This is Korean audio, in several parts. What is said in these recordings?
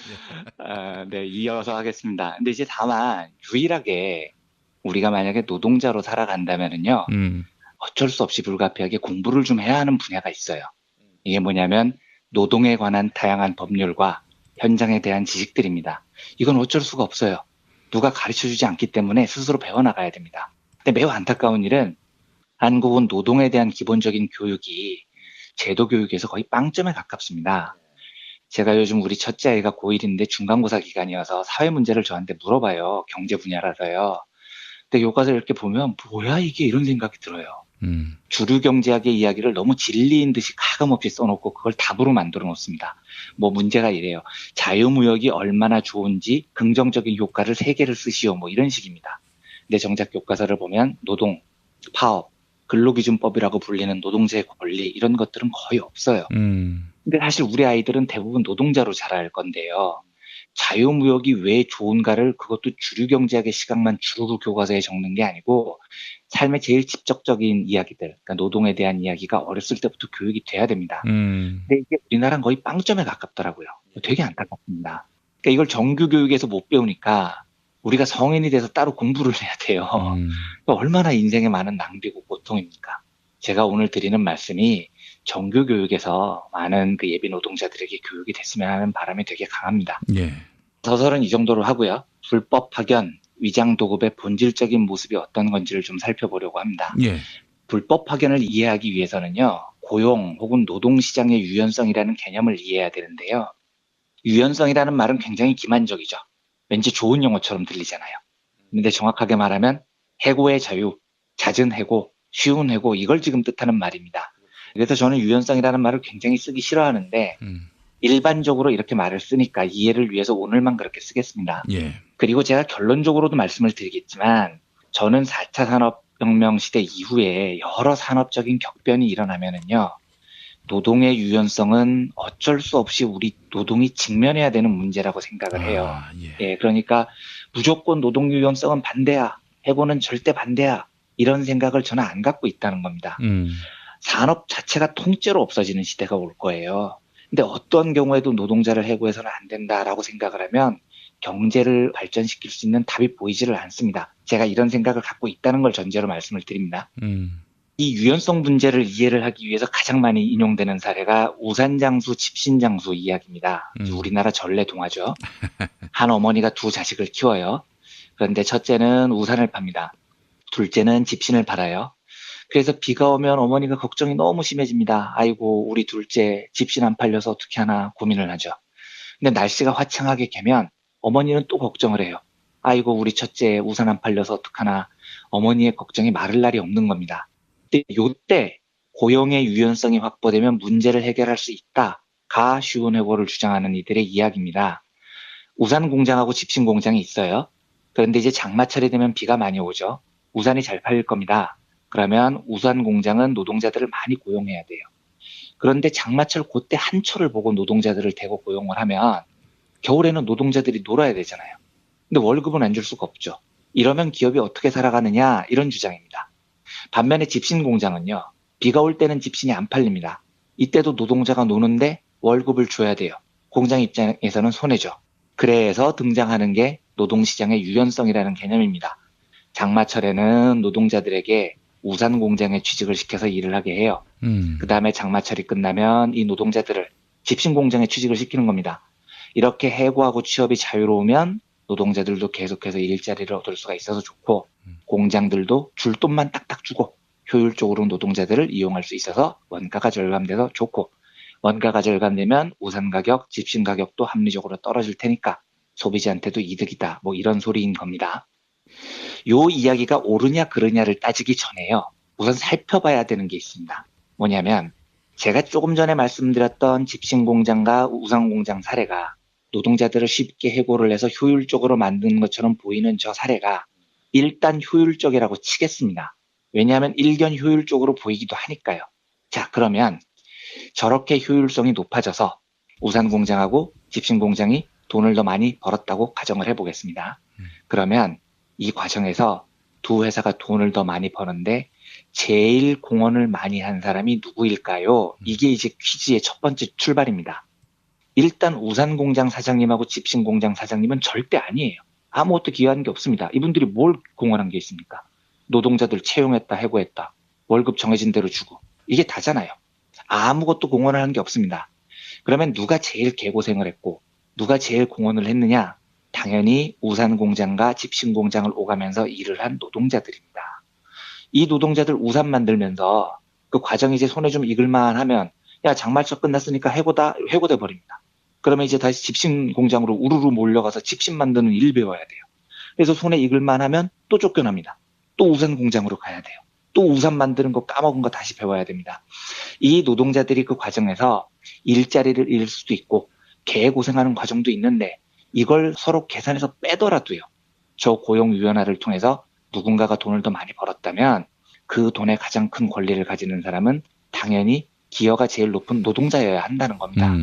예. 네, 이어서 하겠습니다. 근데 이제 다만 유일하게 우리가 만약에 노동자로 살아간다면은요, 음. 어쩔 수 없이 불가피하게 공부를 좀 해야 하는 분야가 있어요. 이게 뭐냐면 노동에 관한 다양한 법률과 현장에 대한 지식들입니다. 이건 어쩔 수가 없어요. 누가 가르쳐 주지 않기 때문에 스스로 배워나가야 됩니다. 근데 매우 안타까운 일은 한국은 노동에 대한 기본적인 교육이 제도 교육에서 거의 빵점에 가깝습니다. 제가 요즘 우리 첫째 아이가 고1인데 중간고사 기간이어서 사회 문제를 저한테 물어봐요. 경제 분야라서요. 근데 교과서를 이렇게 보면 뭐야 이게 이런 생각이 들어요. 음. 주류 경제학의 이야기를 너무 진리인 듯이 가감없이 써놓고 그걸 답으로 만들어 놓습니다. 뭐 문제가 이래요. 자유무역이 얼마나 좋은지 긍정적인 효과를 세 개를 쓰시오. 뭐 이런 식입니다. 근데 정작 교과서를 보면 노동, 파업, 근로기준법이라고 불리는 노동자의 권리 이런 것들은 거의 없어요. 음. 근데 사실 우리 아이들은 대부분 노동자로 자랄 건데요. 자유무역이 왜 좋은가를 그것도 주류 경제학의 시각만 주르르 교과서에 적는 게 아니고 삶의 제일 직접적인 이야기들, 그러니까 노동에 대한 이야기가 어렸을 때부터 교육이 돼야 됩니다. 음. 근데 이게 우리나라는 거의 빵점에 가깝더라고요. 되게 안타깝습니다. 그러니까 이걸 정규 교육에서 못 배우니까 우리가 성인이 돼서 따로 공부를 해야 돼요. 음. 그러니까 얼마나 인생에 많은 낭비고 고통입니까? 제가 오늘 드리는 말씀이 정규 교육에서 많은 그 예비 노동자들에게 교육이 됐으면 하는 바람이 되게 강합니다. 예. 서설은 이 정도로 하고요. 불법 파견, 위장 도급의 본질적인 모습이 어떤 건지를 좀 살펴보려고 합니다. 예. 불법 파견을 이해하기 위해서는요, 고용 혹은 노동 시장의 유연성이라는 개념을 이해해야 되는데요. 유연성이라는 말은 굉장히 기만적이죠. 왠지 좋은 용어처럼 들리잖아요. 근데 정확하게 말하면 해고의 자유, 잦은 해고, 쉬운 해고 이걸 지금 뜻하는 말입니다. 그래서 저는 유연성이라는 말을 굉장히 쓰기 싫어하는데 음. 일반적으로 이렇게 말을 쓰니까 이해를 위해서 오늘만 그렇게 쓰겠습니다. 예. 그리고 제가 결론적으로도 말씀을 드리겠지만 저는 4차 산업혁명 시대 이후에 여러 산업적인 격변이 일어나면은요. 노동의 유연성은 어쩔 수 없이 우리 노동이 직면해야 되는 문제라고 생각을 해요. 아, 예. 예, 그러니까 무조건 노동 유연성은 반대야. 해고는 절대 반대야. 이런 생각을 저는 안 갖고 있다는 겁니다. 음. 산업 자체가 통째로 없어지는 시대가 올 거예요. 근데 어떤 경우에도 노동자를 해고해서는 안 된다라고 생각을 하면 경제를 발전시킬 수 있는 답이 보이지를 않습니다. 제가 이런 생각을 갖고 있다는 걸 전제로 말씀을 드립니다. 음. 이 유연성 문제를 이해를 하기 위해서 가장 많이 인용되는 사례가 우산장수, 집신장수 이야기입니다. 음. 우리나라 전래동화죠. 한 어머니가 두 자식을 키워요. 그런데 첫째는 우산을 팝니다. 둘째는 집신을 팔아요. 그래서 비가 오면 어머니가 걱정이 너무 심해집니다. 아이고, 우리 둘째 집신 안 팔려서 어떻게 하나 고민을 하죠. 근데 날씨가 화창하게 개면 어머니는 또 걱정을 해요. 아이고, 우리 첫째 우산 안 팔려서 어떡하나. 어머니의 걱정이 마를 날이 없는 겁니다. 근데 요때 고용의 유연성이 확보되면 문제를 해결할 수 있다가 쉬운 해고를 주장하는 이들의 이야기입니다. 우산 공장하고 집신 공장이 있어요. 그런데 이제 장마철이 되면 비가 많이 오죠. 우산이 잘 팔릴 겁니다. 그러면 우산 공장은 노동자들을 많이 고용해야 돼요. 그런데 장마철 그때 한철을 보고 노동자들을 대거 고용을 하면 겨울에는 노동자들이 놀아야 되잖아요. 근데 월급은 안 줄 수가 없죠. 이러면 기업이 어떻게 살아가느냐 이런 주장입니다. 반면에 집신 공장은요. 비가 올 때는 집신이 안 팔립니다. 이때도 노동자가 노는데 월급을 줘야 돼요. 공장 입장에서는 손해죠. 그래서 등장하는 게 노동시장의 유연성이라는 개념입니다. 장마철에는 노동자들에게 우산 공장에 취직을 시켜서 일을 하게 해요. 그 음. 다음에 장마철이 끝나면 이 노동자들을 집신 공장에 취직을 시키는 겁니다. 이렇게 해고하고 취업이 자유로우면 노동자들도 계속해서 일자리를 얻을 수가 있어서 좋고 공장들도 줄 돈만 딱딱 주고 효율적으로 노동자들을 이용할 수 있어서 원가가 절감돼서 좋고 원가가 절감되면 우산 가격, 집신 가격도 합리적으로 떨어질 테니까 소비자한테도 이득이다. 뭐 이런 소리인 겁니다. 요 이야기가 옳으냐 그르냐를 따지기 전에요. 우선 살펴봐야 되는 게 있습니다. 뭐냐면 제가 조금 전에 말씀드렸던 집신 공장과 우산 공장 사례가 노동자들을 쉽게 해고를 해서 효율적으로 만드는 것처럼 보이는 저 사례가 일단 효율적이라고 치겠습니다. 왜냐하면 일견 효율적으로 보이기도 하니까요. 자, 그러면 저렇게 효율성이 높아져서 우산 공장하고 집신 공장이 돈을 더 많이 벌었다고 가정을 해보겠습니다. 그러면 이 과정에서 두 회사가 돈을 더 많이 버는데 제일 공헌을 많이 한 사람이 누구일까요? 이게 이제 퀴즈의 첫 번째 출발입니다. 일단 우산공장 사장님하고 집신공장 사장님은 절대 아니에요. 아무것도 기여한 게 없습니다. 이분들이 뭘 공헌한 게 있습니까? 노동자들 채용했다, 해고했다, 월급 정해진 대로 주고, 이게 다잖아요. 아무것도 공헌을 한 게 없습니다. 그러면 누가 제일 개고생을 했고 누가 제일 공헌을 했느냐? 당연히 우산공장과 집신공장을 오가면서 일을 한 노동자들입니다. 이 노동자들 우산 만들면서 그 과정이 이제 손에 좀 익을만 하면, 야, 장마철 끝났으니까 해고돼 버립니다. 그러면 이제 다시 집신 공장으로 우르르 몰려가서 집신 만드는 일 배워야 돼요. 그래서 손에 익을만 하면 또 쫓겨납니다. 또 우산 공장으로 가야 돼요. 또 우산 만드는 거 까먹은 거 다시 배워야 됩니다. 이 노동자들이 그 과정에서 일자리를 잃을 수도 있고 개고생하는 과정도 있는데, 이걸 서로 계산해서 빼더라도요, 저 고용유연화를 통해서 누군가가 돈을 더 많이 벌었다면 그 돈의 가장 큰 권리를 가지는 사람은 당연히 기여가 제일 높은 노동자여야 한다는 겁니다.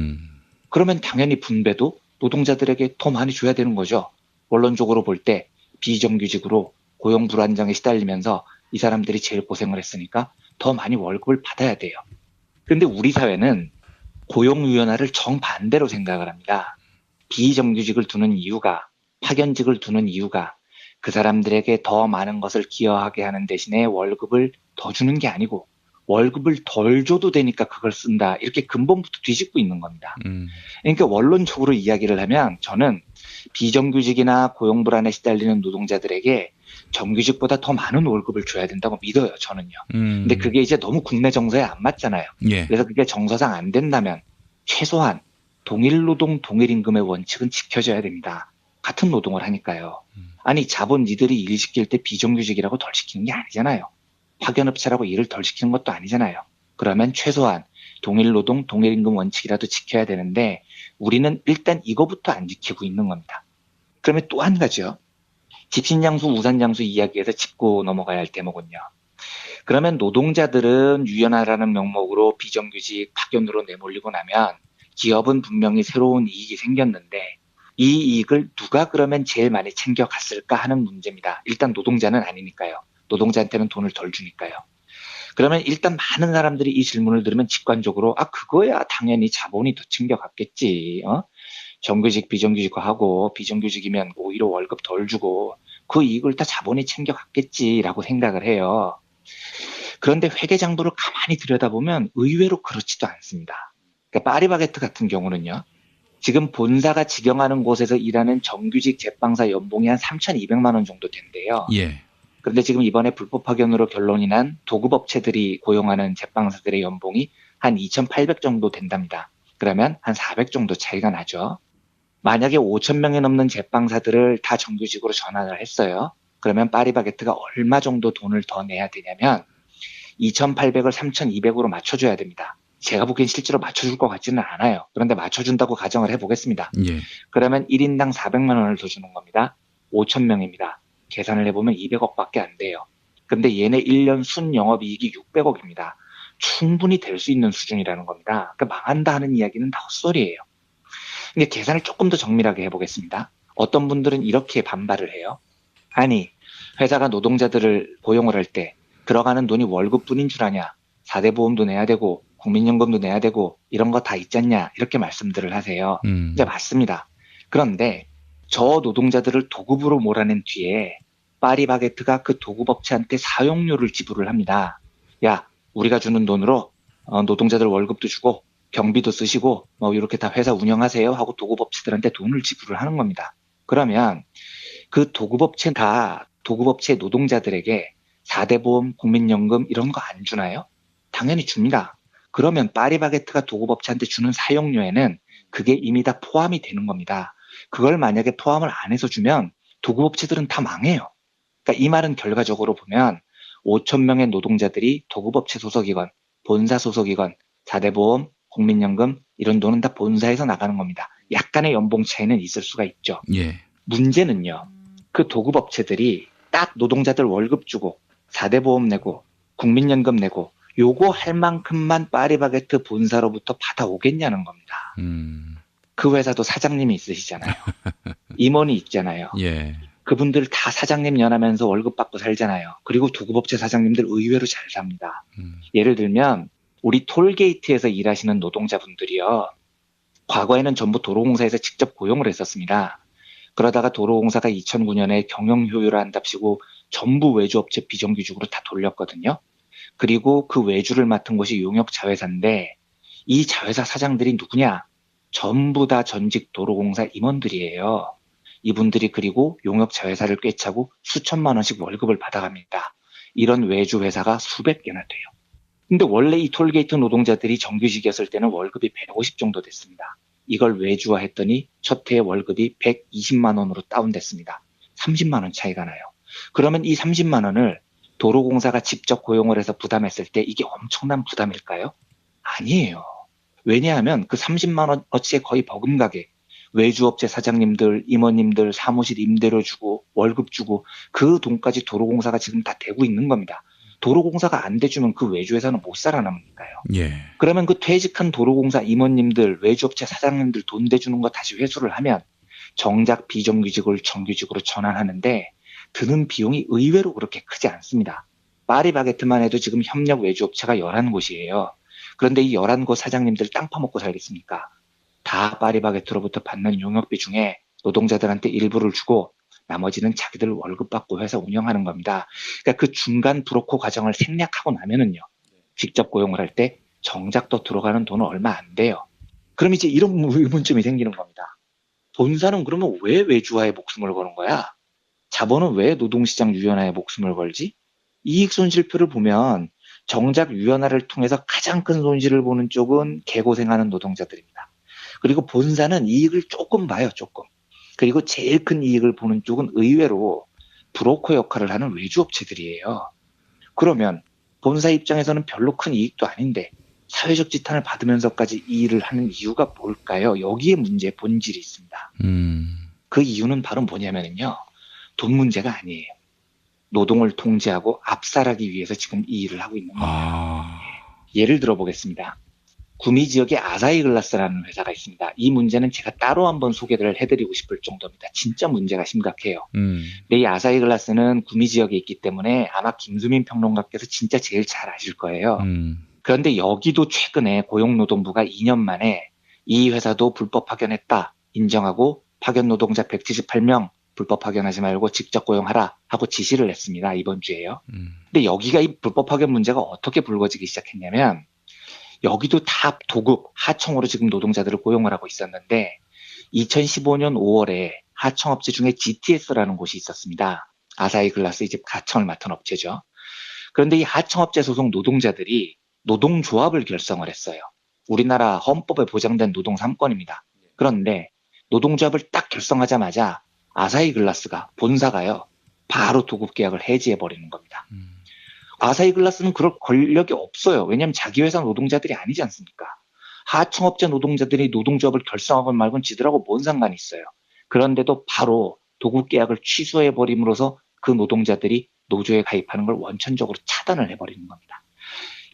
그러면 당연히 분배도 노동자들에게 더 많이 줘야 되는 거죠. 원론적으로 볼 때 비정규직으로 고용 불안정에 시달리면서 이 사람들이 제일 고생을 했으니까 더 많이 월급을 받아야 돼요. 그런데 우리 사회는 고용유연화를 정반대로 생각을 합니다. 비정규직을 두는 이유가, 파견직을 두는 이유가 그 사람들에게 더 많은 것을 기여하게 하는 대신에 월급을 더 주는 게 아니고 월급을 덜 줘도 되니까 그걸 쓴다, 이렇게 근본부터 뒤집고 있는 겁니다. 그러니까 원론적으로 이야기를 하면 저는 비정규직이나 고용불안에 시달리는 노동자들에게 정규직보다 더 많은 월급을 줘야 된다고 믿어요, 저는요. 근데 그게 이제 너무 국내 정서에 안 맞잖아요. 예. 그래서 그게 정서상 안 된다면 최소한 동일 노동 동일 임금의 원칙은 지켜져야 됩니다. 같은 노동을 하니까요. 아니, 자본 니들이 일 시킬 때 비정규직이라고 덜 시키는 게 아니잖아요. 파견업체라고 일을 덜 시키는 것도 아니잖아요. 그러면 최소한 동일 노동 동일 임금 원칙이라도 지켜야 되는데 우리는 일단 이거부터 안 지키고 있는 겁니다. 그러면 또 한 가지요. 집신장수 우산장수 이야기에서 짚고 넘어가야 할 대목은요. 그러면 노동자들은 유연화라는 명목으로 비정규직 파견으로 내몰리고 나면 기업은 분명히 새로운 이익이 생겼는데 이 이익을 누가 그러면 제일 많이 챙겨갔을까 하는 문제입니다. 일단 노동자는 아니니까요. 노동자한테는 돈을 덜 주니까요. 그러면 일단 많은 사람들이 이 질문을 들으면 직관적으로 그거야 당연히 자본이 더 챙겨갔겠지. 정규직 비정규직화하고 비정규직이면 오히려 월급 덜 주고 그 이익을 다 자본이 챙겨갔겠지라고 생각을 해요. 그런데 회계장부를 가만히 들여다보면 의외로 그렇지도 않습니다. 그러니까 파리바게트 같은 경우는요. 지금 본사가 직영하는 곳에서 일하는 정규직 제빵사 연봉이 한 3,200만 원 정도 된대요. 예. 그런데 지금 이번에 불법 파견으로 결론이 난 도급업체들이 고용하는 제빵사들의 연봉이 한 2,800 정도 된답니다. 그러면 한 400 정도 차이가 나죠. 만약에 5천 명이 넘는 제빵사들을 다 정규직으로 전환을 했어요. 그러면 파리바게트가 얼마 정도 돈을 더 내야 되냐면 2,800을 3,200으로 맞춰줘야 됩니다. 제가 보기엔 실제로 맞춰줄 것 같지는 않아요. 그런데 맞춰준다고 가정을 해보겠습니다. 예. 그러면 1인당 400만 원을 더 주는 겁니다. 5천 명입니다. 계산을 해보면 200억밖에 안 돼요. 근데 얘네 1년 순영업이익이 600억입니다. 충분히 될 수 있는 수준이라는 겁니다. 그러니까 망한다 하는 이야기는 다 헛소리예요. 근데 계산을 조금 더 정밀하게 해보겠습니다. 어떤 분들은 이렇게 반발을 해요. 아니, 회사가 노동자들을 고용을 할 때 들어가는 돈이 월급뿐인 줄 아냐? 4대 보험도 내야 되고 국민연금도 내야 되고 이런 거 다 있잖냐? 이렇게 말씀들을 하세요. 이제 맞습니다. 그런데 저 노동자들을 도급으로 몰아낸 뒤에 파리바게트가 그 도급업체한테 사용료를 지불을 합니다. 야, 우리가 주는 돈으로 노동자들 월급도 주고 경비도 쓰시고 뭐 이렇게 다 회사 운영하세요 하고 도급업체들한테 돈을 지불을 하는 겁니다. 그러면 그 도급업체가 도급업체 노동자들에게 4대 보험, 국민연금 이런 거 안 주나요? 당연히 줍니다. 그러면 파리바게트가 도급업체한테 주는 사용료에는 그게 이미 다 포함이 되는 겁니다. 그걸 만약에 포함을 안 해서 주면 도급업체들은 다 망해요. 그러니까 이 말은 결과적으로 보면 5천 명의 노동자들이 도급업체 소속이건 본사 소속이건 4대 보험, 국민연금 이런 돈은 다 본사에서 나가는 겁니다. 약간의 연봉 차이는 있을 수가 있죠. 예. 문제는요. 그 도급업체들이 딱 노동자들 월급 주고 4대 보험 내고 국민연금 내고 요거 할 만큼만 파리바게트 본사로부터 받아오겠냐는 겁니다. 그 회사도 사장님이 있으시잖아요. 임원이 있잖아요. 예. 그분들 다 사장님 연하면서 월급 받고 살잖아요. 그리고 도급업체 사장님들 의외로 잘 삽니다. 예를 들면 우리 톨게이트에서 일하시는 노동자분들이요. 과거에는 전부 도로공사에서 직접 고용을 했었습니다. 그러다가 도로공사가 2009년에 경영 효율화 한답시고 전부 외주업체 비정규직으로 다 돌렸거든요. 그리고 그 외주를 맡은 곳이 용역자회사인데 이 자회사 사장들이 누구냐? 전부 다 전직 도로공사 임원들이에요. 이분들이 그리고 용역자회사를 꿰차고 수천만 원씩 월급을 받아갑니다. 이런 외주 회사가 수백 개나 돼요. 근데 원래 이 톨게이트 노동자들이 정규직이었을 때는 월급이 150 정도 됐습니다. 이걸 외주화했더니 첫 해의 월급이 120만 원으로 다운됐습니다. 30만 원 차이가 나요. 그러면 이 30만 원을 도로공사가 직접 고용을 해서 부담했을 때 이게 엄청난 부담일까요? 아니에요. 왜냐하면 그 30만 원어치의 거의 버금가게 외주업체 사장님들, 임원님들 사무실 임대료 주고 월급 주고 그 돈까지 도로공사가 지금 다 대고 있는 겁니다. 도로공사가 안 대주면 그 외주회사는 못 살아남으니까요. 예. 그러면 그 퇴직한 도로공사 임원님들, 외주업체 사장님들 돈 대주는 거 다시 회수를 하면 정작 비정규직을 정규직으로 전환하는데 드는 비용이 의외로 그렇게 크지 않습니다. 파리바게트만 해도 지금 협력 외주업체가 11곳이에요. 그런데 이 11곳 사장님들 땅 파먹고 살겠습니까? 다 파리바게트로부터 받는 용역비 중에 노동자들한테 일부를 주고 나머지는 자기들 월급 받고 회사 운영하는 겁니다. 그러니까 그 중간 브로커 과정을 생략하고 나면은요. 직접 고용을 할 때 정작 더 들어가는 돈은 얼마 안 돼요. 그럼 이제 이런 의문점이 생기는 겁니다. 본사는 그러면 왜 외주화에 목숨을 거는 거야? 자본은 왜 노동시장 유연화에 목숨을 걸지? 이익 손실표를 보면 정작 유연화를 통해서 가장 큰 손실을 보는 쪽은 개고생하는 노동자들입니다. 그리고 본사는 이익을 조금 봐요, 조금. 그리고 제일 큰 이익을 보는 쪽은 의외로 브로커 역할을 하는 외주업체들이에요. 그러면 본사 입장에서는 별로 큰 이익도 아닌데 사회적 지탄을 받으면서까지 이 일을 하는 이유가 뭘까요? 여기에 문제의 본질이 있습니다. 그 이유는 바로 뭐냐면요. 돈 문제가 아니에요. 노동을 통제하고 압살하기 위해서 지금 이 일을 하고 있는 겁니다. 예를 들어 보겠습니다. 구미 지역에 아사히 글라스라는 회사가 있습니다. 이 문제는 제가 따로 한번 소개를 해드리고 싶을 정도입니다. 진짜 문제가 심각해요. 근데 이 아사히 글라스는 구미 지역에 있기 때문에 아마 김수민 평론가께서 진짜 제일 잘 아실 거예요. 그런데 여기도 최근에 고용노동부가 2년 만에 이 회사도 불법 파견했다 인정하고 파견 노동자 178명 불법 파견하지 말고 직접 고용하라 하고 지시를 했습니다. 이번 주에요. 근데 여기가 이 불법 파견 문제가 어떻게 불거지기 시작했냐면 여기도 다 도급 하청으로 지금 노동자들을 고용을 하고 있었는데 2015년 5월에 하청업체 중에 GTS라는 곳이 있었습니다. 아사히 글라스 이제 하청을 맡은 업체죠. 그런데 이 하청업체 소속 노동자들이 노동조합을 결성을 했어요. 우리나라 헌법에 보장된 노동 3권입니다. 그런데 노동조합을 딱 결성하자마자 아사히 글라스가 본사가요. 바로 도급 계약을 해지해버리는 겁니다. 아사히 글라스는 그럴 권력이 없어요. 왜냐하면 자기 회사 노동자들이 아니지 않습니까? 하청업체 노동자들이 노동조합을 결성하건 말건 지들하고 뭔 상관이 있어요. 그런데도 바로 도급 계약을 취소해버림으로써 그 노동자들이 노조에 가입하는 걸 원천적으로 차단을 해버리는 겁니다.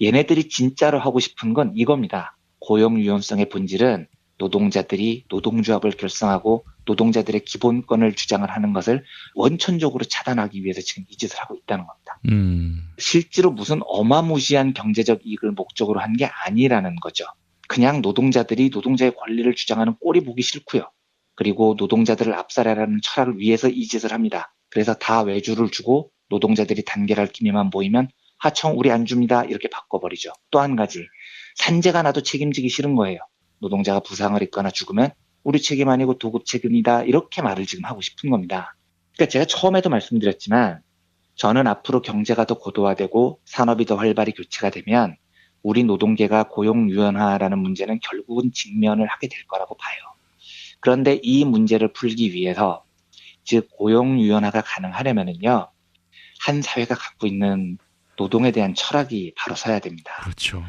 얘네들이 진짜로 하고 싶은 건 이겁니다. 고용 유연성의 본질은 노동자들이 노동조합을 결성하고 노동자들의 기본권을 주장을 하는 것을 원천적으로 차단하기 위해서 지금 이 짓을 하고 있다는 겁니다. 실제로 무슨 어마무시한 경제적 이익을 목적으로 한 게 아니라는 거죠. 그냥 노동자들이 노동자의 권리를 주장하는 꼴이 보기 싫고요. 그리고 노동자들을 압살하라는 철학을 위해서 이 짓을 합니다. 그래서 다 외주를 주고 노동자들이 단결할 기미만 보이면 하청 우리 안 줍니다. 이렇게 바꿔버리죠. 또 한 가지 산재가 나도 책임지기 싫은 거예요. 노동자가 부상을 입거나 죽으면 우리 책임 아니고 도급 책임이다. 이렇게 말을 지금 하고 싶은 겁니다. 그러니까 제가 처음에도 말씀드렸지만 저는 앞으로 경제가 더 고도화되고 산업이 더 활발히 교체가 되면 우리 노동계가 고용 유연화라는 문제는 결국은 직면을 하게 될 거라고 봐요. 그런데 이 문제를 풀기 위해서 즉 고용 유연화가 가능하려면은요. 한 사회가 갖고 있는 노동에 대한 철학이 바로 서야 됩니다. 그렇죠.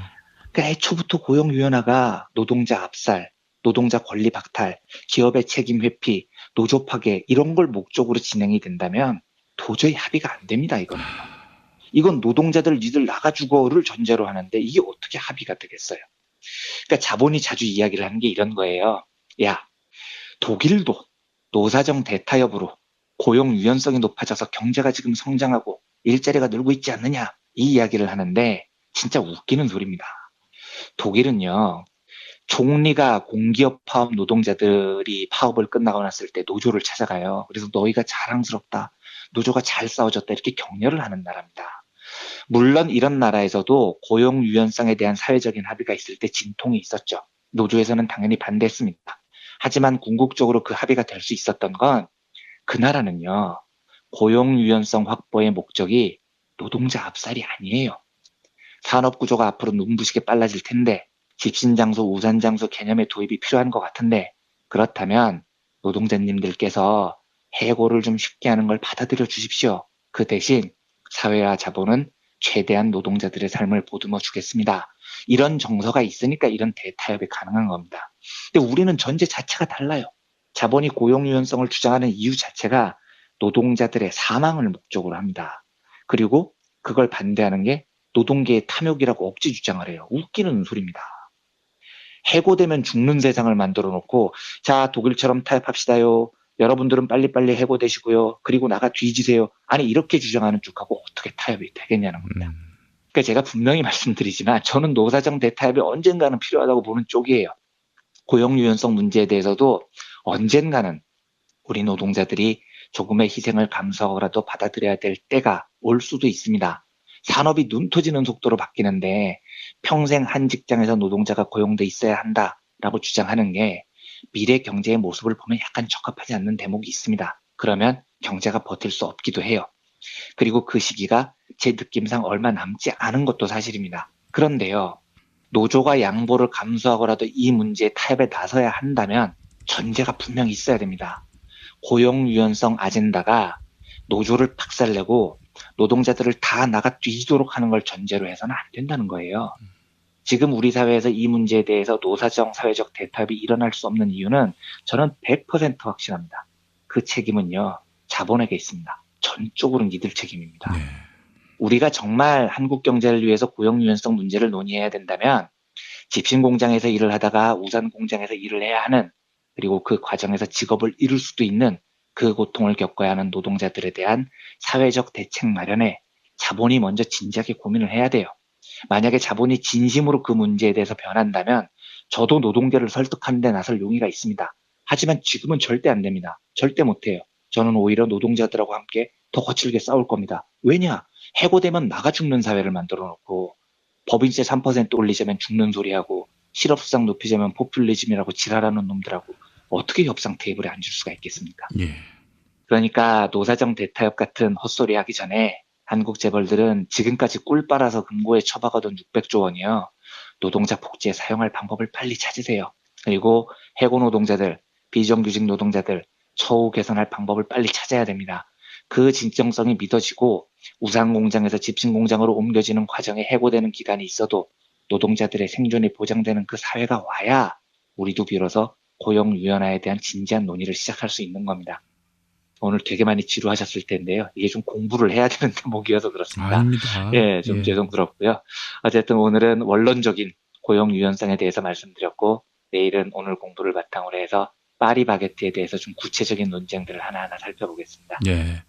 그러니까 애초부터 고용 유연화가 노동자 압살, 노동자 권리 박탈, 기업의 책임 회피, 노조 파괴 이런 걸 목적으로 진행이 된다면 도저히 합의가 안 됩니다. 이건 노동자들 니들 나가 죽어를 전제로 하는데 이게 어떻게 합의가 되겠어요. 그러니까 자본이 자주 이야기를 하는 게 이런 거예요. 야, 독일도 노사정 대타협으로 고용 유연성이 높아져서 경제가 지금 성장하고 일자리가 늘고 있지 않느냐 이 이야기를 하는데 진짜 웃기는 소리입니다. 독일은요. 총리가 공기업 파업 노동자들이 파업을 끝나고 났을 때 노조를 찾아가요. 그래서 너희가 자랑스럽다. 노조가 잘 싸워줬다. 이렇게 격려를 하는 나라입니다. 물론 이런 나라에서도 고용 유연성에 대한 사회적인 합의가 있을 때 진통이 있었죠. 노조에서는 당연히 반대했습니다. 하지만 궁극적으로 그 합의가 될 수 있었던 건 그 나라는요. 고용 유연성 확보의 목적이 노동자 압살이 아니에요. 산업 구조가 앞으로 눈부시게 빨라질 텐데 집신장소, 우산장소 개념의 도입이 필요한 것 같은데 그렇다면 노동자님들께서 해고를 좀 쉽게 하는 걸 받아들여 주십시오. 그 대신 사회와 자본은 최대한 노동자들의 삶을 보듬어 주겠습니다. 이런 정서가 있으니까 이런 대타협이 가능한 겁니다. 근데 우리는 전제 자체가 달라요. 자본이 고용 유연성을 주장하는 이유 자체가 노동자들의 사망을 목적으로 합니다. 그리고 그걸 반대하는 게 노동계의 탐욕이라고 억지 주장을 해요. 웃기는 소리입니다. 해고되면 죽는 세상을 만들어 놓고 자 독일처럼 타협합시다요. 여러분들은 빨리빨리 해고되시고요. 그리고 나가 뒤지세요. 아니 이렇게 주장하는 쪽하고 어떻게 타협이 되겠냐는 겁니다. 그러니까 제가 분명히 말씀드리지만 저는 노사정 대타협이 언젠가는 필요하다고 보는 쪽이에요. 고용 유연성 문제에 대해서도 언젠가는 우리 노동자들이 조금의 희생을 감수하고라도 받아들여야 될 때가 올 수도 있습니다. 산업이 눈 터지는 속도로 바뀌는데 평생 한 직장에서 노동자가 고용돼 있어야 한다라고 주장하는 게 미래 경제의 모습을 보면 약간 적합하지 않는 대목이 있습니다. 그러면 경제가 버틸 수 없기도 해요. 그리고 그 시기가 제 느낌상 얼마 남지 않은 것도 사실입니다. 그런데요. 노조가 양보를 감수하고라도 이 문제에 타협에 나서야 한다면 전제가 분명히 있어야 됩니다. 고용 유연성 아젠다가 노조를 박살내고 노동자들을 다 나가 뒤지도록 하는 걸 전제로 해서는 안 된다는 거예요. 지금 우리 사회에서 이 문제에 대해서 노사정 사회적 대타협이 일어날 수 없는 이유는 저는 100% 확신합니다. 그 책임은요. 자본에게 있습니다. 전적으로 이들 책임입니다. 네. 우리가 정말 한국 경제를 위해서 고용 유연성 문제를 논의해야 된다면 집신 공장에서 일을 하다가 우산 공장에서 일을 해야 하는 그리고 그 과정에서 직업을 잃을 수도 있는 그 고통을 겪어야 하는 노동자들에 대한 사회적 대책 마련에 자본이 먼저 진지하게 고민을 해야 돼요. 만약에 자본이 진심으로 그 문제에 대해서 변한다면 저도 노동계를 설득하는 데 나설 용의가 있습니다. 하지만 지금은 절대 안 됩니다. 절대 못해요. 저는 오히려 노동자들하고 함께 더 거칠게 싸울 겁니다. 왜냐? 해고되면 나가 죽는 사회를 만들어 놓고 법인세 3% 올리자면 죽는 소리하고 실업수당 높이자면 포퓰리즘이라고 지랄하는 놈들하고 어떻게 협상 테이블에 앉을 수가 있겠습니까? 예. 그러니까 노사정 대타협 같은 헛소리 하기 전에 한국 재벌들은 지금까지 꿀 빨아서 금고에 처박아둔 600조 원이요. 노동자 복지에 사용할 방법을 빨리 찾으세요. 그리고 해고 노동자들, 비정규직 노동자들, 처우 개선할 방법을 빨리 찾아야 됩니다. 그 진정성이 믿어지고 우산 공장에서 집신 공장으로 옮겨지는 과정에 해고되는 기간이 있어도 노동자들의 생존이 보장되는 그 사회가 와야 우리도 비로소 고용 유연화에 대한 진지한 논의를 시작할 수 있는 겁니다. 오늘 되게 많이 지루하셨을 텐데요. 이게 좀 공부를 해야 되는 대목이어서 그렇습니다. 아닙니다. 예, 좀 죄송스럽고요. 어쨌든 오늘은 원론적인 고용 유연성에 대해서 말씀드렸고 내일은 오늘 공부를 바탕으로 해서 파리바게트에 대해서 좀 구체적인 논쟁들을 하나하나 살펴보겠습니다. 예.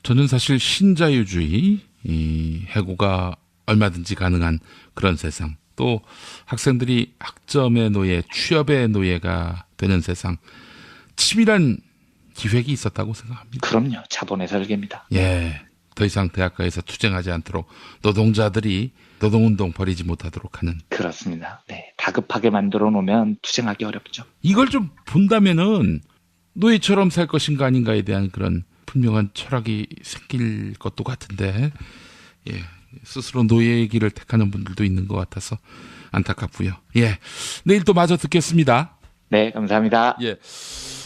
저는 사실 신자유주의, 이 해고가 얼마든지 가능한 그런 세상, 또 학생들이 학점의 노예, 취업의 노예가 되는 세상, 치밀한 기획이 있었다고 생각합니다. 그럼요. 자본의 설계입니다. 예. 더 이상 대학가에서 투쟁하지 않도록 노동자들이 노동운동 벌이지 못하도록 하는. 그렇습니다. 네. 다급하게 만들어 놓으면 투쟁하기 어렵죠. 이걸 좀 본다면은 노예처럼 살 것인가 아닌가에 대한 그런 분명한 철학이 생길 것도 같은데, 예. 스스로 노예의 길을 택하는 분들도 있는 것 같아서 안타깝고요. 예. 내일 또 마저 듣겠습니다. 네, 감사합니다. 예.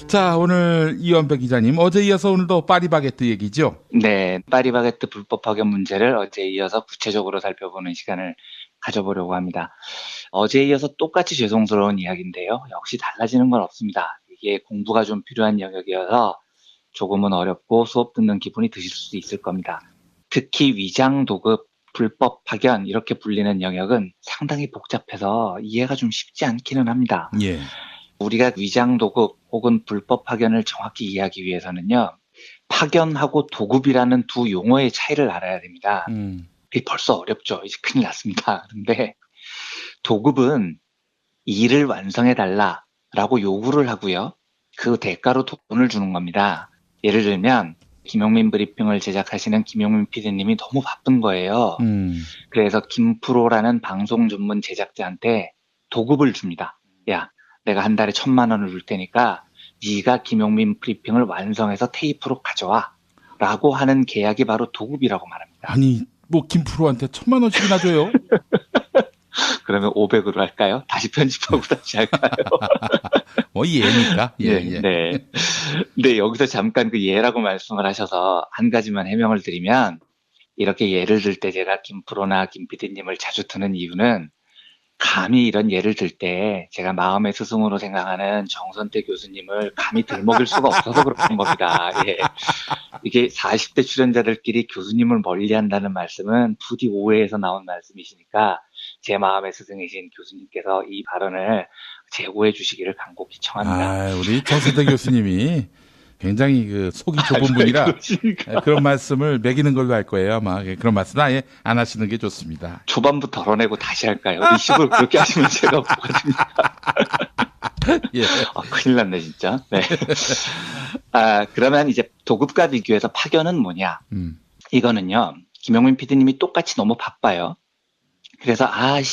자, 오늘 이원백 기자님, 어제 이어서 오늘도 파리바게트 얘기죠? 네, 파리바게트 불법 파견 문제를 어제 이어서 구체적으로 살펴보는 시간을 가져보려고 합니다. 어제 이어서 똑같이 죄송스러운 이야기인데요. 역시 달라지는 건 없습니다. 이게 공부가 좀 필요한 영역이어서 조금은 어렵고 수업 듣는 기분이 드실 수도 있을 겁니다. 특히 위장 도급, 불법 파견 이렇게 불리는 영역은 상당히 복잡해서 이해가 좀 쉽지 않기는 합니다. 예. 우리가 위장 도급 혹은 불법 파견을 정확히 이해하기 위해서는요. 파견하고 도급이라는 두 용어의 차이를 알아야 됩니다. 이게 벌써 어렵죠. 이제 큰일 났습니다. 그런데 도급은 일을 완성해달라라고 요구를 하고요. 그 대가로 돈을 주는 겁니다. 예를 들면 김용민 브리핑을 제작하시는 김용민 PD님이 너무 바쁜 거예요. 그래서 김프로라는 방송 전문 제작자한테 도급을 줍니다. 야, 내가 한 달에 1,000만 원을 줄 테니까 네가 김용민 브리핑을 완성해서 테이프로 가져와 라고 하는 계약이 바로 도급이라고 말합니다. 아니, 뭐 김프로한테 1,000만 원씩이나 줘요? 그러면 500으로 할까요? 다시 편집하고 다시 할까요? 뭐 예니까. 예, 예. 네. 근데 여기서 잠깐 그 예라고 말씀을 하셔서 한 가지만 해명을 드리면, 이렇게 예를 들 때 제가 김프로나 김 PD님을 자주 드는 이유는, 감히 이런 예를 들 때 제가 마음의 스승으로 생각하는 정선태 교수님을 감히 들먹일 수가 없어서 그런 겁니다. 예. 이게 40대 출연자들끼리 교수님을 멀리한다는 말씀은 부디 오해에서 나온 말씀이시니까 제 마음의 스승이신 교수님께서 이 발언을 제고해 주시기를 간곡히 청합니다. 아, 우리 정선태 교수님이 굉장히 그 속이 좁은 분이라 그런 말씀을 매기는 걸로 할 거예요. 아마 그런 말씀 아예 안 하시는 게 좋습니다. 초반부 덜어내고 다시 할까요? 리시브를 그렇게 하시면 제가 뭐거든요. 예. 큰일 났네 진짜. 네. 그러면 이제 도급과 비교해서 파견은 뭐냐? 이거는요. 김용민 PD님이 똑같이 너무 바빠요. 그래서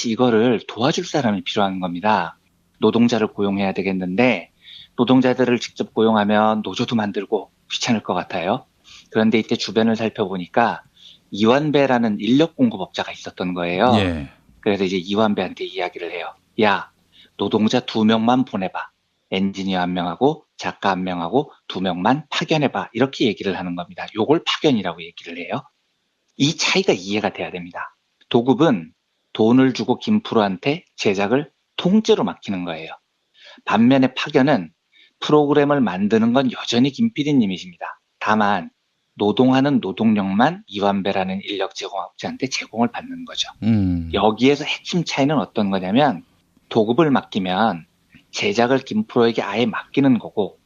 이거를 도와줄 사람이 필요한 겁니다. 노동자를 고용해야 되겠는데 노동자들을 직접 고용하면 노조도 만들고 귀찮을 것 같아요. 그런데 이때 주변을 살펴보니까 이완배라는 인력 공급업자가 있었던 거예요. 예. 그래서 이제 이완배한테 이야기를 해요. 야, 노동자 2명만 보내봐. 엔지니어 1명하고 작가 1명하고 2명만 파견해봐. 이렇게 얘기를 하는 겁니다. 요걸 파견이라고 얘기를 해요. 이 차이가 이해가 돼야 됩니다. 도급은 돈을 주고 김프로한테 제작을 통째로 맡기는 거예요. 반면에 파견은 프로그램을 만드는 건 여전히 김 PD님이십니다. 다만 노동하는 노동력만 이완배라는 인력 제공업자한테 제공을 받는 거죠. 여기에서 핵심 차이는 어떤 거냐면 도급을 맡기면 제작을 김프로에게 아예 맡기는 거고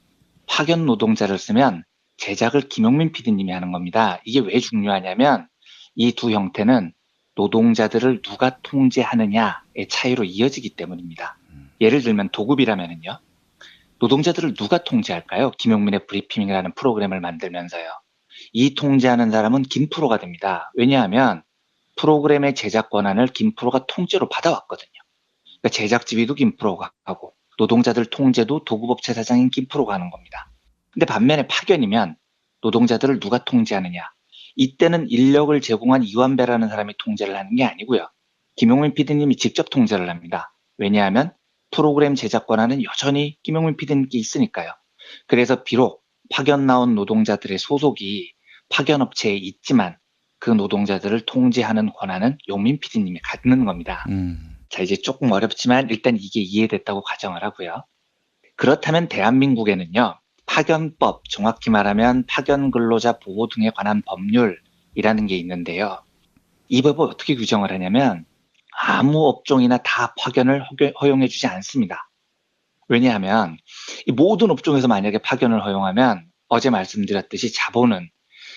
파견 노동자를 쓰면 제작을 김용민 PD님이 하는 겁니다. 이게 왜 중요하냐면 이 두 형태는 노동자들을 누가 통제하느냐의 차이로 이어지기 때문입니다. 예를 들면 도급이라면요. 노동자들을 누가 통제할까요? 김용민의 브리핑이라는 프로그램을 만들면서요. 이 통제하는 사람은 김프로가 됩니다. 왜냐하면 프로그램의 제작 권한을 김프로가 통째로 받아왔거든요. 그러니까 제작 지휘도 김프로가 하고 노동자들 통제도 도급업체 사장인 김프로가 하는 겁니다. 근데 반면에 파견이면 노동자들을 누가 통제하느냐? 이때는 인력을 제공한 이완배라는 사람이 통제를 하는 게 아니고요. 김용민 PD님이 직접 통제를 합니다. 왜냐하면 프로그램 제작 권한은 여전히 김용민 PD님께 있으니까요. 그래서 비록 파견 나온 노동자들의 소속이 파견업체에 있지만 그 노동자들을 통제하는 권한은 용민 PD님이 갖는 겁니다. 자, 이제 조금 어렵지만 일단 이게 이해됐다고 가정을 하고요. 그렇다면 대한민국에는요. 파견법, 정확히 말하면 파견 근로자 보호 등에 관한 법률이라는 게 있는데요. 이 법을 어떻게 규정을 하냐면 아무 업종이나 다 파견을 허용해 주지 않습니다. 왜냐하면 이 모든 업종에서 만약에 파견을 허용하면 어제 말씀드렸듯이 자본은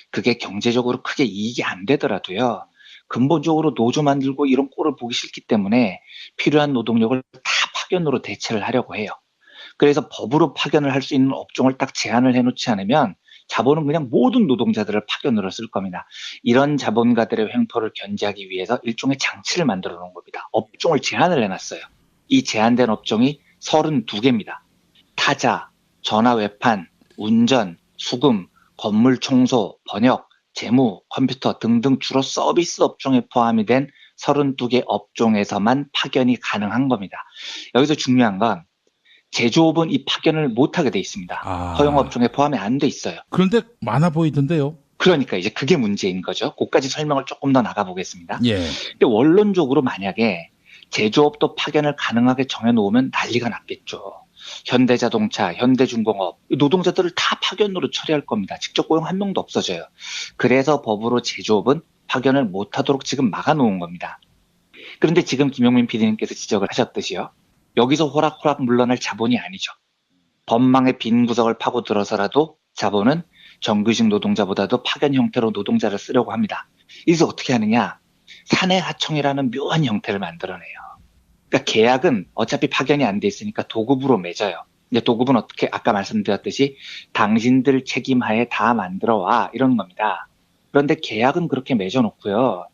그게 경제적으로 크게 이익이 안 되더라도요. 근본적으로 노조 만들고 이런 꼴을 보기 싫기 때문에 필요한 노동력을 다 파견으로 대체를 하려고 해요. 그래서 법으로 파견을 할 수 있는 업종을 딱 제한을 해놓지 않으면 자본은 그냥 모든 노동자들을 파견으로 쓸 겁니다. 이런 자본가들의 횡포를 견제하기 위해서 일종의 장치를 만들어 놓은 겁니다. 업종을 제한을 해놨어요. 이 제한된 업종이 32개입니다. 타자, 전화 외판, 운전, 수금, 건물 청소, 번역, 재무, 컴퓨터 등등 주로 서비스 업종에 포함이 된 32개 업종에서만 파견이 가능한 겁니다. 여기서 중요한 건 제조업은 이 파견을 못하게 돼 있습니다. 허용업종에 포함이 안 돼 있어요. 그런데 많아 보이던데요. 그러니까 이제 그게 문제인 거죠. 그까지 설명을 조금 더 나가보겠습니다. 예. 근데 원론적으로 만약에 제조업도 파견을 가능하게 정해놓으면 난리가 났겠죠. 현대자동차, 현대중공업, 노동자들을 다 파견으로 처리할 겁니다. 직접 고용 한 명도 없어져요. 그래서 법으로 제조업은 파견을 못하도록 지금 막아놓은 겁니다. 그런데 지금 김용민 PD님께서 지적을 하셨듯이요. 여기서 호락호락 물러날 자본이 아니죠. 법망의 빈 구석을 파고들어서라도 자본은 정규직 노동자보다도 파견 형태로 노동자를 쓰려고 합니다. 이래서 어떻게 하느냐? 사내하청이라는 묘한 형태를 만들어내요. 그러니까 계약은 어차피 파견이 안 돼 있으니까 도급으로 맺어요. 이제 도급은 어떻게 아까 말씀드렸듯이 당신들 책임하에 다 만들어 와 이러는 겁니다. 그런데 계약은 그렇게 맺어놓고요.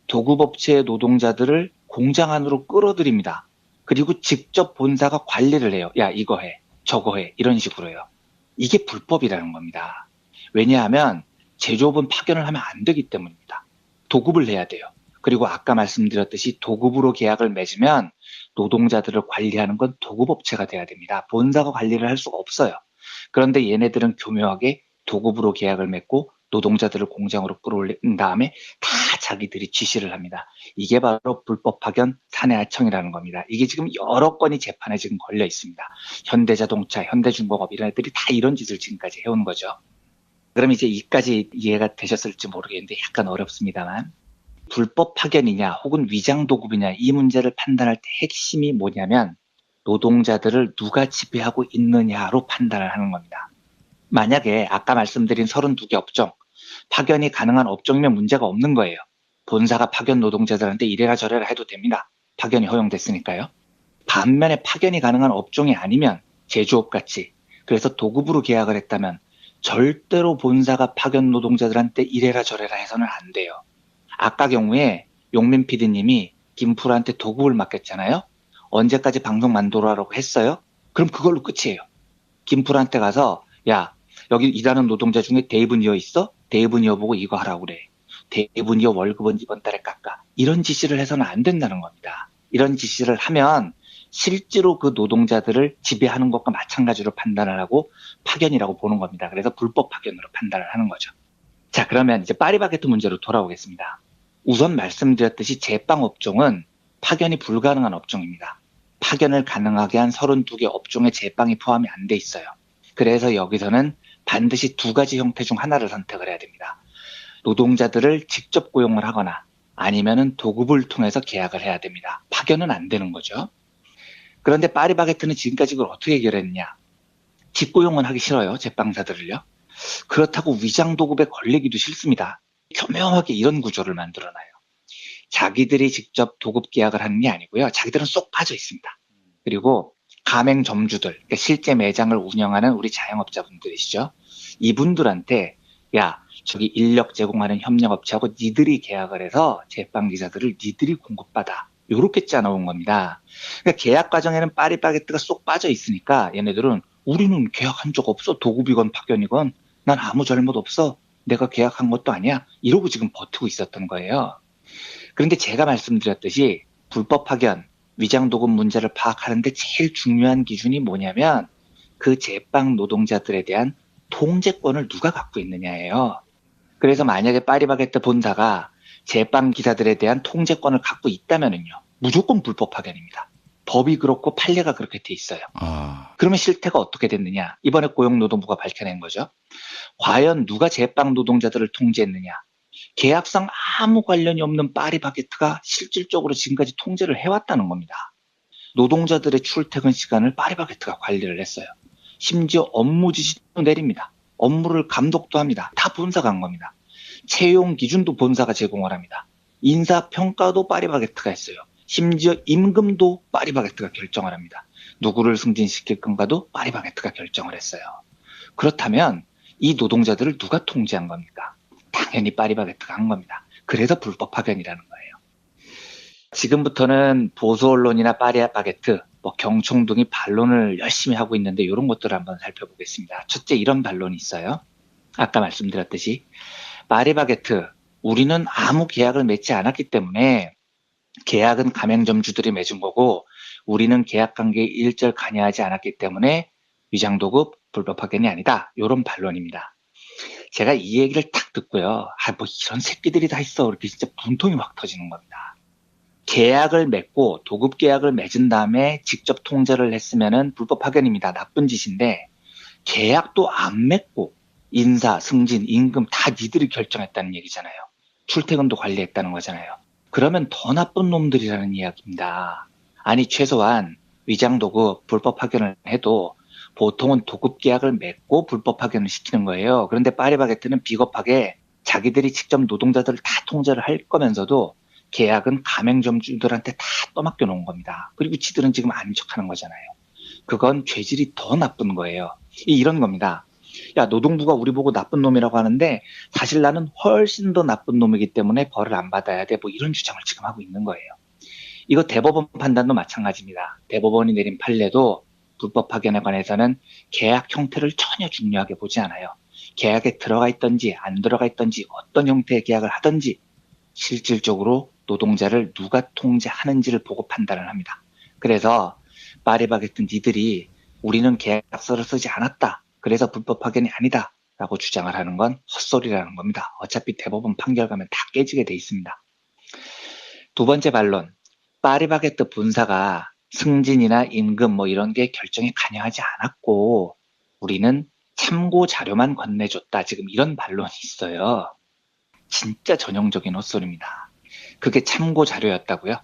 도급업체의 노동자들을 공장 안으로 끌어들입니다. 그리고 직접 본사가 관리를 해요. 야, 이거 해, 저거 해, 이런 식으로요. 이게 불법이라는 겁니다. 왜냐하면 제조업은 파견을 하면 안 되기 때문입니다. 도급을 해야 돼요. 그리고 아까 말씀드렸듯이 도급으로 계약을 맺으면 노동자들을 관리하는 건 도급업체가 돼야 됩니다. 본사가 관리를 할 수가 없어요. 그런데 얘네들은 교묘하게 도급으로 계약을 맺고 노동자들을 공장으로 끌어올린 다음에 다 자기들이 지시를 합니다. 이게 바로 불법 파견 산해하청이라는 겁니다. 이게 지금 여러 건이 재판에 지금 걸려 있습니다. 현대자동차, 현대중공업 이런 애들이 다 이런 짓을 지금까지 해온 거죠. 그럼 이제 이까지 이해가 되셨을지 모르겠는데 약간 어렵습니다만 불법 파견이냐 혹은 위장 도급이냐 이 문제를 판단할 때 핵심이 뭐냐면 노동자들을 누가 지배하고 있느냐로 판단을 하는 겁니다. 만약에 아까 말씀드린 32개 업종 파견이 가능한 업종이면 문제가 없는 거예요. 본사가 파견 노동자들한테 이래라 저래라 해도 됩니다. 파견이 허용됐으니까요. 반면에 파견이 가능한 업종이 아니면 제조업 같이 그래서 도급으로 계약을 했다면 절대로 본사가 파견 노동자들한테 이래라 저래라 해서는 안 돼요. 아까 경우에 용민 PD님이 김프로한테 도급을 맡겼잖아요. 언제까지 방송 만들어라고 했어요? 그럼 그걸로 끝이에요. 김프로한테 가서 야 여기 일하는 노동자 중에 데이브니어 있어? 데이브니어 보고 이거 하라고 그래. 데이브니어 월급은 이번 달에 깎아. 이런 지시를 해서는 안 된다는 겁니다. 이런 지시를 하면 실제로 그 노동자들을 지배하는 것과 마찬가지로 판단을 하고 파견이라고 보는 겁니다. 그래서 불법 파견으로 판단을 하는 거죠. 자, 그러면 이제 파리바게뜨 문제로 돌아오겠습니다. 우선 말씀드렸듯이 제빵 업종은 파견이 불가능한 업종입니다. 파견을 가능하게 한 32개 업종에 제빵이 포함이 안 돼 있어요. 그래서 여기서는 반드시 두 가지 형태 중 하나를 선택을 해야 됩니다. 노동자들을 직접 고용을 하거나 아니면은 도급을 통해서 계약을 해야 됩니다. 파견은 안 되는 거죠. 그런데 파리바게뜨는 지금까지 그걸 어떻게 해결했느냐. 직고용은 하기 싫어요. 제빵사들을요. 그렇다고 위장 도급에 걸리기도 싫습니다. 교묘하게 이런 구조를 만들어놔요. 자기들이 직접 도급 계약을 하는 게 아니고요. 자기들은 쏙 빠져 있습니다. 그리고 가맹점주들, 그러니까 실제 매장을 운영하는 우리 자영업자분들이시죠. 이분들한테 야 저기 인력 제공하는 협력업체하고 니들이 계약을 해서 제빵 기사들을 니들이 공급받아. 요렇게 짜놓은 겁니다. 그러니까 계약 과정에는 파리바게뜨가 쏙 빠져 있으니까 얘네들은 우리는 계약한 적 없어. 도급이건 파견이건 난 아무 잘못 없어. 내가 계약한 것도 아니야. 이러고 지금 버티고 있었던 거예요. 그런데 제가 말씀드렸듯이 불법 파견, 위장도급 문제를 파악하는데 제일 중요한 기준이 뭐냐면 그 제빵 노동자들에 대한 통제권을 누가 갖고 있느냐예요. 그래서 만약에 파리바게뜨 본사가 제빵 기사들에 대한 통제권을 갖고 있다면은요. 무조건 불법 파견입니다. 법이 그렇고 판례가 그렇게 돼 있어요. 그러면 실태가 어떻게 됐느냐. 이번에 고용노동부가 밝혀낸 거죠. 과연 누가 제빵 노동자들을 통제했느냐. 계약상 아무 관련이 없는 파리바게뜨가 실질적으로 지금까지 통제를 해왔다는 겁니다. 노동자들의 출퇴근 시간을 파리바게뜨가 관리를 했어요. 심지어 업무 지시도 내립니다. 업무를 감독도 합니다. 다 본사가 한 겁니다. 채용 기준도 본사가 제공을 합니다. 인사평가도 파리바게뜨가 했어요. 심지어 임금도 파리바게뜨가 결정을 합니다. 누구를 승진시킬 건가도 파리바게뜨가 결정을 했어요. 그렇다면 이 노동자들을 누가 통제한 겁니까? 당연히 파리바게뜨가 한 겁니다. 그래서 불법 파견이라는 거예요. 지금부터는 보수 언론이나 파리바게뜨, 경총 등이 반론을 열심히 하고 있는데 이런 것들을 한번 살펴보겠습니다. 첫째 이런 반론이 있어요. 아까 말씀드렸듯이 파리바게뜨, 우리는 아무 계약을 맺지 않았기 때문에 계약은 가맹점주들이 맺은 거고 우리는 계약관계에 일절 관여하지 않았기 때문에 위장도급 불법 파견이 아니다. 이런 반론입니다. 제가 이 얘기를 딱 듣고요. 뭐 이런 새끼들이 다 있어. 이렇게 진짜 분통이 확 터지는 겁니다. 계약을 맺고 도급 계약을 맺은 다음에 직접 통제를 했으면은 불법 파견입니다. 나쁜 짓인데 계약도 안 맺고 인사, 승진, 임금 다 니들이 결정했다는 얘기잖아요. 출퇴근도 관리했다는 거잖아요. 그러면 더 나쁜 놈들이라는 이야기입니다. 아니 최소한 위장도급 불법 파견을 해도 보통은 도급 계약을 맺고 불법 파견을 시키는 거예요. 그런데 파리바게뜨는 비겁하게 자기들이 직접 노동자들을 다 통제를 할 거면서도 계약은 가맹점주들한테 다 떠맡겨 놓은 겁니다. 그리고 지들은 지금 아닌 척하는 거잖아요. 그건 죄질이 더 나쁜 거예요. 이런 겁니다. 야, 노동부가 우리 보고 나쁜 놈이라고 하는데 사실 나는 훨씬 더 나쁜 놈이기 때문에 벌을 안 받아야 돼. 뭐 이런 주장을 지금 하고 있는 거예요. 이거 대법원 판단도 마찬가지입니다. 대법원이 내린 판례도 불법 파견에 관해서는 계약 형태를 전혀 중요하게 보지 않아요. 계약에 들어가 있던지 안 들어가 있던지 어떤 형태의 계약을 하던지 실질적으로 노동자를 누가 통제하는지를 보고 판단을 합니다. 그래서 파리바게뜨 니들이 우리는 계약서를 쓰지 않았다. 그래서 불법 파견이 아니다. 라고 주장을 하는 건 헛소리라는 겁니다. 어차피 대법원 판결 가면 다 깨지게 돼 있습니다. 두 번째 반론. 파리바게뜨 본사가 승진이나 임금 뭐 이런 게 결정에 관여하지 않았고 우리는 참고 자료만 건네줬다. 지금 이런 반론이 있어요. 진짜 전형적인 헛소리입니다. 그게 참고 자료였다고요?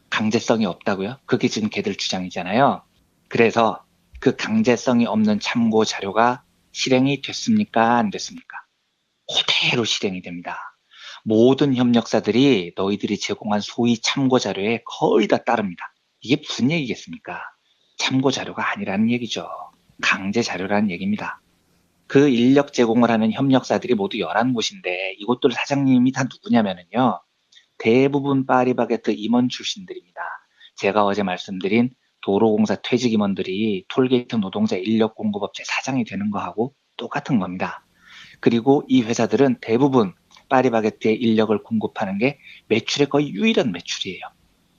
강제성이 없다고요? 그게 지금 걔들 주장이잖아요. 그래서 그 강제성이 없는 참고 자료가 실행이 됐습니까? 안 됐습니까? 그대로 실행이 됩니다. 모든 협력사들이 너희들이 제공한 소위 참고 자료에 거의 다 따릅니다. 이게 무슨 얘기겠습니까? 참고 자료가 아니라는 얘기죠. 강제 자료라는 얘기입니다. 그 인력 제공을 하는 협력사들이 모두 11곳인데 이곳들 사장님이 다 누구냐면요. 대부분 파리바게뜨 임원 출신들입니다. 제가 어제 말씀드린 도로공사 퇴직 임원들이 톨게이트 노동자 인력 공급업체 사장이 되는 거하고 똑같은 겁니다. 그리고 이 회사들은 대부분 파리바게뜨의 인력을 공급하는 게 매출의 거의 유일한 매출이에요.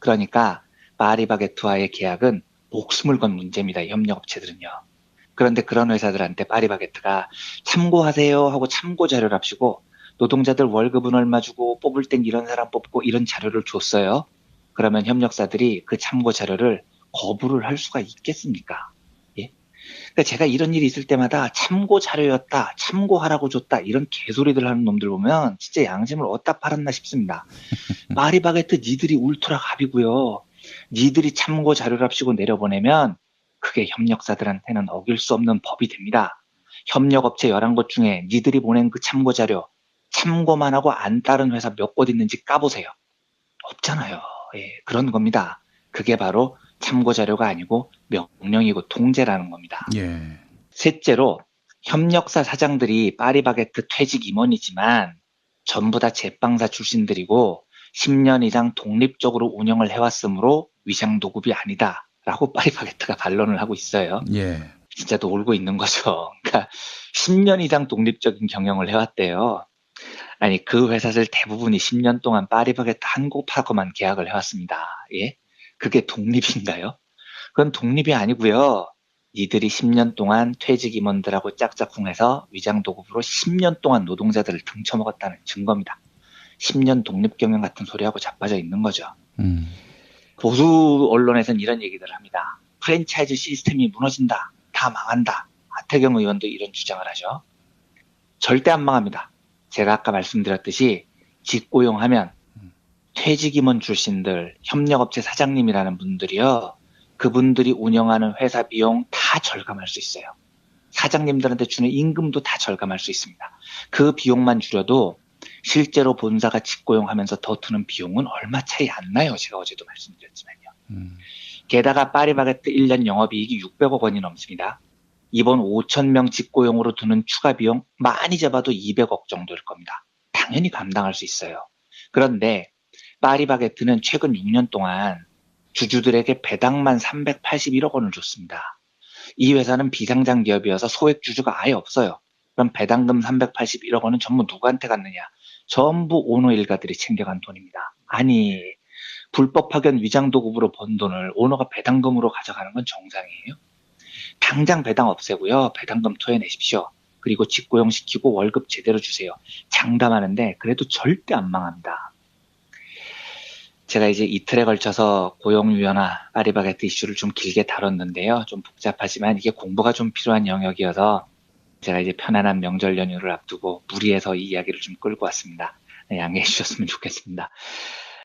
그러니까 파리바게뜨와의 계약은 목숨을 건 문제입니다. 협력업체들은요. 그런데 그런 회사들한테 파리바게뜨가 참고하세요 하고 참고 자료를 합시고 노동자들 월급은 얼마 주고 뽑을 땐 이런 사람 뽑고 이런 자료를 줬어요. 그러면 협력사들이 그 참고 자료를 거부를 할 수가 있겠습니까? 예? 그러니까 제가 이런 일이 있을 때마다 참고 자료였다, 참고하라고 줬다 이런 개소리들 하는 놈들 보면 진짜 양심을 어디다 팔았나 싶습니다. 파리바게뜨 니들이 울트라 갑이고요. 니들이 참고 자료를 합시고 내려보내면 그게 협력사들한테는 어길 수 없는 법이 됩니다. 협력업체 11곳 중에 니들이 보낸 그 참고 자료 참고만 하고 안 따른 회사 몇 곳 있는지 까보세요. 없잖아요. 예, 그런 겁니다. 그게 바로 참고 자료가 아니고 명령이고 통제라는 겁니다. 예. 셋째로 협력사 사장들이 파리바게뜨 퇴직 임원이지만 전부 다 제빵사 출신들이고 10년 이상 독립적으로 운영을 해왔으므로 위장도급이 아니다라고 파리바게뜨가 반론을 하고 있어요. 예. 진짜 놀고 있는 거죠. 그러니까 10년 이상 독립적인 경영을 해왔대요. 아니 그 회사들 대부분이 10년 동안 파리바게뜨 한 곳하고만 계약을 해왔습니다. 예? 그게 독립인가요? 그건 독립이 아니고요. 니들이 10년 동안 퇴직 임원들하고 짝짝꿍해서 위장도급으로 10년 동안 노동자들을 등쳐먹었다는 증거입니다. 10년 독립경영 같은 소리하고 자빠져 있는 거죠. 보수 언론에서는 이런 얘기들을 합니다. 프랜차이즈 시스템이 무너진다. 다 망한다. 하태경 의원도 이런 주장을 하죠. 절대 안 망합니다. 제가 아까 말씀드렸듯이 직고용하면 퇴직 임원 출신들, 협력업체 사장님이라는 분들이요. 그분들이 운영하는 회사 비용 다 절감할 수 있어요. 사장님들한테 주는 임금도 다 절감할 수 있습니다. 그 비용만 줄여도 실제로 본사가 직고용하면서 더 드는 비용은 얼마 차이 안 나요. 제가 어제도 말씀드렸지만요. 게다가 파리바게뜨 1년 영업이익이 600억 원이 넘습니다. 이번 5,000명 직고용으로 드는 추가 비용 많이 잡아도 200억 정도일 겁니다. 당연히 감당할 수 있어요. 그런데 파리바게뜨는 최근 6년 동안 주주들에게 배당만 381억 원을 줬습니다. 이 회사는 비상장 기업이어서 소액 주주가 아예 없어요. 그럼 배당금 381억 원은 전부 누구한테 갔느냐? 전부 오너 일가들이 챙겨간 돈입니다. 아니, 불법 파견 위장도급으로 번 돈을 오너가 배당금으로 가져가는 건 정상이에요? 당장 배당 없애고요. 배당금 토해내십시오. 그리고 직고용시키고 월급 제대로 주세요. 장담하는데 그래도 절대 안 망합니다. 제가 이제 이틀에 걸쳐서 고용유연화 파리바게뜨 이슈를 좀 길게 다뤘는데요. 좀 복잡하지만 이게 공부가 좀 필요한 영역이어서 제가 이제 편안한 명절 연휴를 앞두고 무리해서 이 이야기를 좀 끌고 왔습니다. 양해해 주셨으면 좋겠습니다.